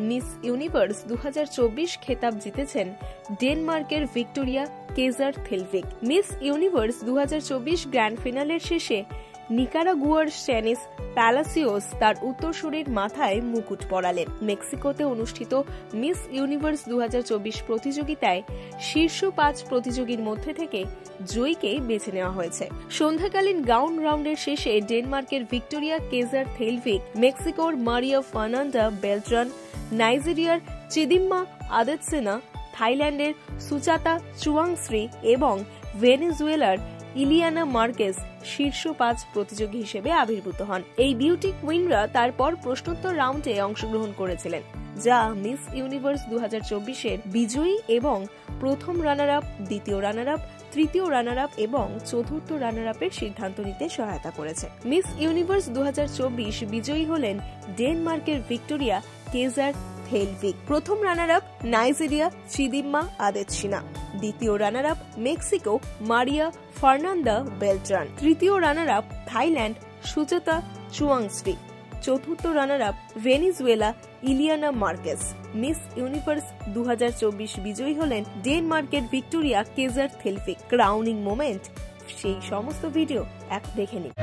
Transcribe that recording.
Miss Universe 2024 খেতাব জিতেছেন ডেনমার্কের ভিক্টোরিয়া কেজার-থেলভিক। মিস ইউনিভার্স 2024 গ্র্যান্ড ফিনালের শেষে নিকারাগুয়ার স্ট্যানিস প্যালাসিওস তার উত্তরসূরির মাথায় মুকুট পরালেন। মেক্সিকোতে অনুষ্ঠিত মিস ইউনিভার্স 2024 প্রতিযোগিতায় শীর্ষ 5 প্রতিযোগীর মধ্যে থেকে জয়ীকে বেছে নেওয়া হয়েছে। সন্ধ্যাকালীন গাউন রাউন্ডের শেষে ডেনমার্কের ভিক্টোরিয়া কেজার-থেলভিক, মেক্সিকোর মারিয়া ফার্নান্ডা বেলট্রান, নাইজেরিয়ার চিদিম্মা আদেতসিনা, থাইল্যান্ডের সুচাতা চুয়াংশ্রী এবং ভেনেজুয়েলার ইলিয়ানা মার্কেস শীর্ষ 5 প্রতিযোগী হিসেবে আবির্ভূত হন। এই বিউটি কুইনরা তারপর প্রশ্নোত্তর রাউন্ডে অংশগ্রহণ করেছিলেন, যা মিস ইউনিভার্স 2024-এর বিজয়ী এবং প্রথম রানার আপ, দ্বিতীয় রানার আপ, তৃতীয় রানার আপ এবং চতুর্থ রানার আপের সিদ্ধান্ত নিতে সহায়তা করেছে। মিস ইউনিভার্স 2024 বিজয়ী হলেন ডেনমার্কের ভিক্টোরিয়া কেজার-থেলভিক, প্রথম runner up Nigeria Chidimma Adetshina, দ্বিতীয় runner up Mexico Maria Fernanda Beltran, তৃতীয় runner up Thailand Suchata Chuangsri, চতুর্থ runner up Venezuela Ileana Marquez. Miss Universe 2024 বিজয়ী হলেন ডেনমার্কের ভিক্টোরিয়া কেজার-থেলভিক। ক্রাউনিং মোমেন্ট, সেই সমস্ত ভিডিও দেখে নিন।